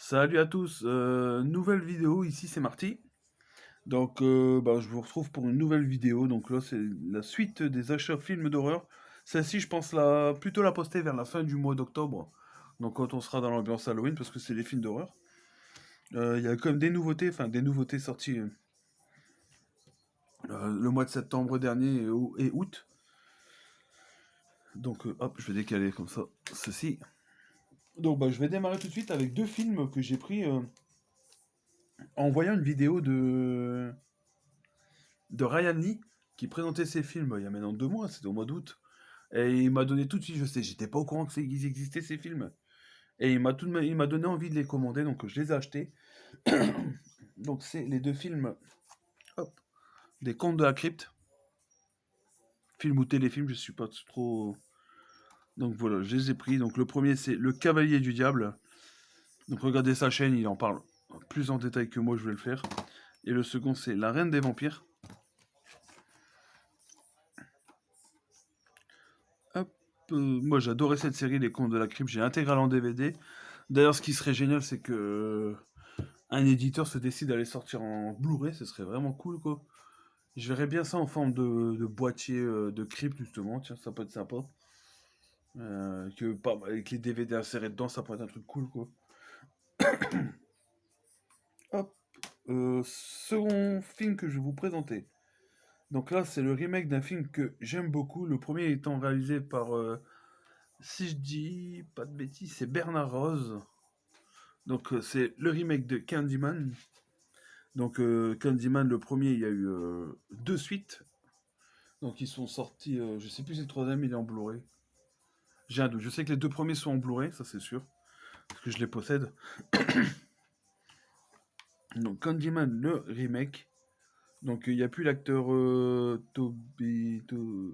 Salut à tous, nouvelle vidéo, ici c'est Marty. Donc je vous retrouve pour une nouvelle vidéo. Donc là c'est la suite des achats films d'horreur. Celle-ci je pense plutôt la poster vers la fin du mois d'octobre. Donc quand on sera dans l'ambiance Halloween parce que c'est les films d'horreur. Il y a quand même des nouveautés, enfin des nouveautés sorties le mois de septembre dernier et août. Donc hop, je vais décaler comme ça ceci. Donc je vais démarrer tout de suite avec deux films que j'ai pris en voyant une vidéo de Ryan Lee qui présentait ses films il y a maintenant 2 mois, c'était au mois d'août. Et il m'a donné tout de suite, je sais, j'étais pas au courant qu'ils existaient ces films. Et il m'a donné envie de les commander, donc je les ai achetés. Donc c'est les deux films, hop, des Contes de la Crypte, film ou téléfilm, je suis pas trop. Donc voilà, je les ai pris. Donc le premier c'est Le Cavalier du Diable. Donc regardez sa chaîne, il en parle plus en détail que moi, je vais le faire. Et le second c'est La Reine des Vampires. Hop, moi j'adorais cette série, Les Contes de la Crypte, j'ai intégré en DVD. D'ailleurs, ce qui serait génial, c'est que un éditeur se décide à les sortir en Blu-ray, ce serait vraiment cool, quoi. Je verrais bien ça en forme de boîtier de crypte, justement, tiens, ça peut être sympa. Avec les DVD insérés dedans, ça pourrait être un truc cool, quoi. Hop, second film que je vais vous présenter. Donc là, c'est le remake d'un film que j'aime beaucoup. Le premier étant réalisé par, si je dis pas de bêtises, c'est Bernard Rose. Donc c'est le remake de Candyman. Donc Candyman, le premier, il y a eu deux suites. Donc ils sont sortis, je sais plus si le troisième il est en Blu-ray. J'ai un doute. Je sais que les deux premiers sont en Blu-ray, ça c'est sûr, parce que je les possède. Donc Candyman, le remake. Donc il n'y a plus l'acteur je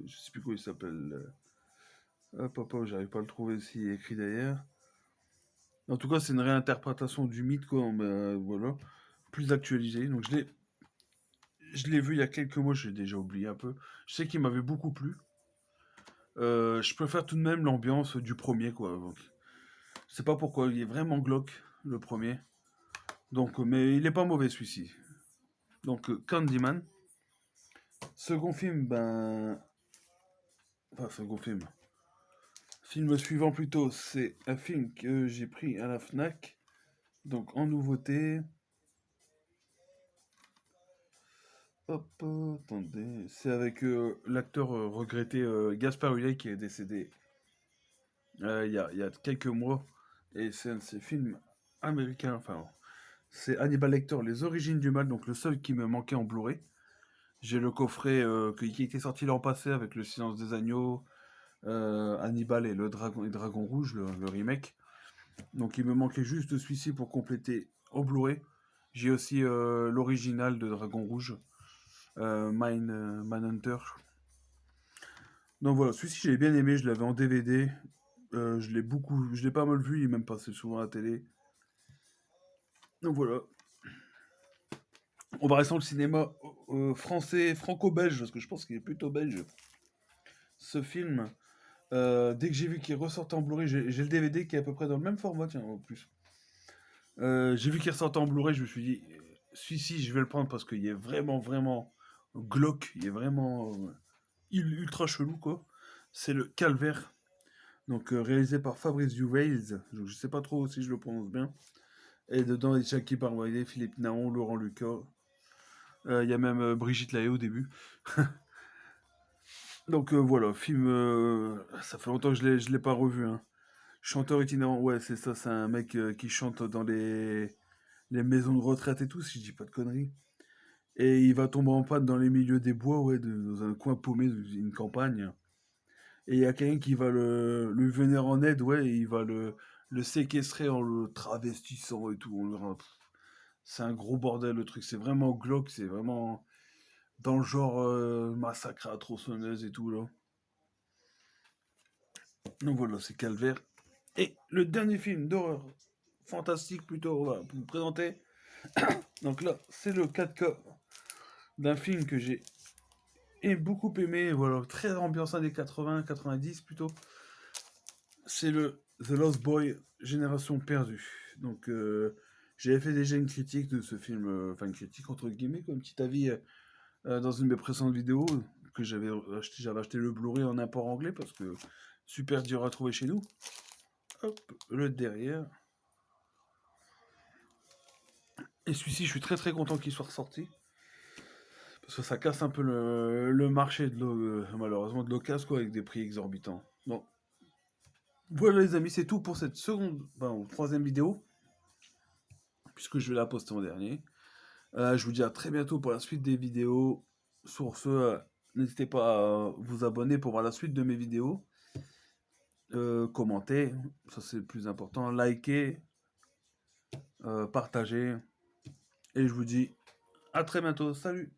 sais plus comment il s'appelle. Hop, hop, hop, j'arrive pas à le trouver s'il est écrit derrière. En tout cas, c'est une réinterprétation du mythe, quoi. Voilà, plus actualisé. Donc je l'ai vu il y a quelques mois, j'ai déjà oublié un peu. Je sais qu'il m'avait beaucoup plu. Je préfère tout de même l'ambiance du premier, quoi. Donc, je sais pas pourquoi, il est vraiment glauque, le premier. Donc, mais il est pas mauvais celui-ci. Donc, Candyman. Second film, enfin, second film. Film suivant plutôt, c'est un film que j'ai pris à la Fnac. Donc, en nouveauté. Hop, attendez. C'est avec l'acteur regretté Gaspard Ulliel qui est décédé il y a quelques mois. Et c'est un de ces films américains. Enfin, c'est Hannibal Lecter, Les Origines du Mal, donc le seul qui me manquait en Blu-ray. J'ai le coffret qui était sorti l'an passé avec Le Silence des Agneaux, Hannibal et le Dragon Rouge, le remake. Donc il me manquait juste celui-ci pour compléter en Blu-ray. J'ai aussi l'original de Dragon Rouge, Manhunter. Donc voilà, celui-ci j'ai bien aimé, je l'avais en DVD. Je l'ai pas mal vu, il est même passé souvent à la télé. Donc voilà, on va rester dans le cinéma français, franco-belge, parce que je pense qu'il est plutôt belge. Ce film, dès que j'ai vu qu'il ressortait en Blu-ray, j'ai le DVD qui est à peu près dans le même format, tiens, en plus. J'ai vu qu'il ressortait en Blu-ray, je me suis dit, celui-ci, je vais le prendre parce qu'il est vraiment, vraiment glauque, il est vraiment ultra chelou, quoi. C'est le Calvaire, donc réalisé par Fabrice Duvales, je sais pas trop si je le prononce bien. Et dedans, il y a Jackie Barboyer, Philippe Naon, Laurent Lucas. Il y a même Brigitte Lahaie au début. Donc voilà, film. Ça fait longtemps que je l'ai pas revu, hein. Chanteur itinérant, ouais, c'est ça, c'est un mec qui chante dans les maisons de retraite et tout, si je dis pas de conneries. Et il va tomber en panne dans les milieux des bois, ouais, dans un coin paumé d'une campagne. Et il y a quelqu'un qui va lui venir en aide, ouais, et il va le séquestrer en le travestissant et tout. C'est un gros bordel le truc, c'est vraiment glauque, c'est vraiment dans le genre massacre à la tronçonneuse et tout là. Donc voilà, c'est Calvaire. Et le dernier film d'horreur fantastique plutôt, voilà, pour vous présenter. Donc là, c'est le 4K d'un film que j'ai beaucoup aimé, voilà, très ambiance années 80, 90 plutôt. C'est le The Lost Boy, Génération perdue. Donc, j'avais fait déjà une critique de ce film, enfin une critique entre guillemets, quoi, un petit avis dans une de mes précédentes vidéos que j'avais acheté le Blu-ray en import anglais parce que super dur à trouver chez nous. Hop, le derrière. Et celui-ci, je suis très très content qu'il soit ressorti. Parce que ça casse un peu le marché malheureusement de l'occasion, quoi, avec des prix exorbitants. Donc voilà les amis, c'est tout pour cette troisième vidéo, puisque je vais la poster en dernier. Je vous dis à très bientôt pour la suite des vidéos. Sur ce, n'hésitez pas à vous abonner pour voir la suite de mes vidéos. Commenter, ça c'est le plus important. Liker, partager. Et je vous dis à très bientôt. Salut!